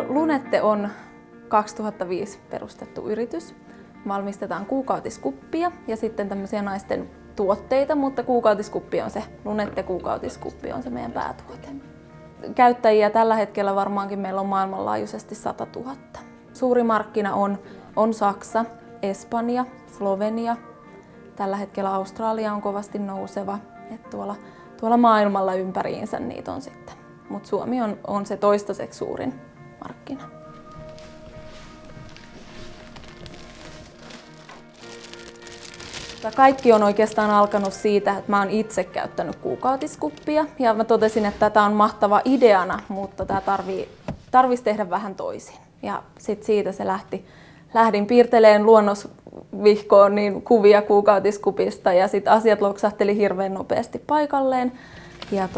No, Lunette on 2005 perustettu yritys. Valmistetaan kuukautiskuppia ja sitten tämmöisiä naisten tuotteita, mutta kuukautiskuppi on se, Lunette kuukautiskuppi on se meidän päätuote. Käyttäjiä tällä hetkellä varmaankin meillä on maailmanlaajuisesti 100 000. Suuri markkina on Saksa, Espanja, Slovenia. Tällä hetkellä Australia on kovasti nouseva. Et tuolla maailmalla ympäriinsä niitä on sitten. Mutta Suomi on se toistaiseksi suurin markkina. Kaikki on oikeastaan alkanut siitä, että mä oon itse käyttänyt kuukautiskuppia ja mä totesin, että tämä on mahtava ideana, mutta tämä tarvitsisi tehdä vähän toisin. Ja sitten siitä se lähdin piirtelemään luonnosvihkoon niin kuvia kuukautiskupista ja sitten asiat loksahteli hirveän nopeasti paikalleen. Ja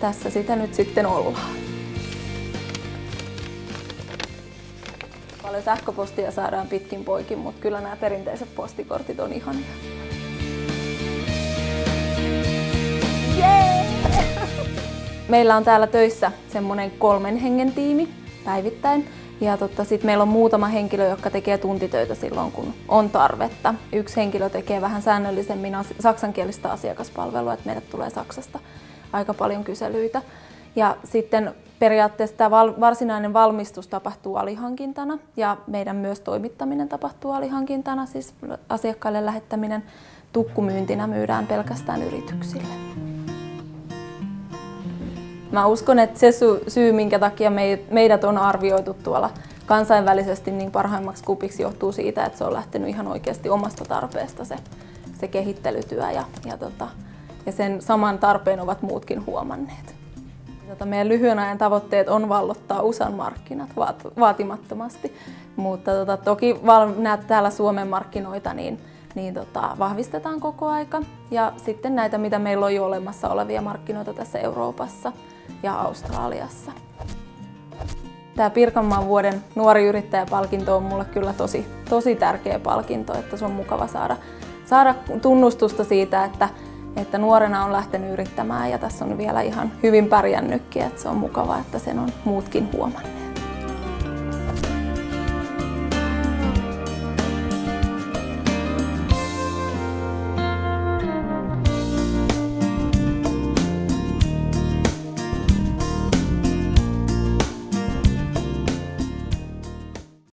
tässä sitä nyt sitten ollaan. Paljon sähköpostia saadaan pitkin poikin, mutta kyllä nämä perinteiset postikortit on ihania. Yeah! Meillä on täällä töissä semmoinen 3 hengen tiimi päivittäin. Ja sitten meillä on muutama henkilö, jotka tekee tuntitöitä silloin, kun on tarvetta. Yksi henkilö tekee vähän säännöllisemmin saksankielistä asiakaspalvelua, että meille tulee Saksasta aika paljon kyselyitä. Ja sitten periaatteessa tämä varsinainen valmistus tapahtuu alihankintana ja meidän myös toimittaminen tapahtuu alihankintana, siis asiakkaille lähettäminen. Tukkumyyntinä myydään pelkästään yrityksille. Mä uskon, että se syy, minkä takia meidät on arvioitu tuolla kansainvälisesti niin parhaimmaksi kupiksi, johtuu siitä, että se on lähtenyt ihan oikeasti omasta tarpeesta se kehittelytyö ja sen saman tarpeen ovat muutkin huomanneet. Meidän lyhyen ajan tavoitteet on vallottaa USAn markkinat vaatimattomasti, mutta toki täällä Suomen markkinoita niin vahvistetaan koko aika. Ja sitten näitä, mitä meillä on jo olemassa olevia markkinoita tässä Euroopassa ja Australiassa. Tämä Pirkanmaan vuoden nuori yrittäjäpalkinto on mulle kyllä tosi tärkeä palkinto, että se on mukava saada tunnustusta siitä, että nuorena on lähtenyt yrittämään ja tässä on vielä ihan hyvin pärjännytkin, että se on mukava, että sen on muutkin huomanneet.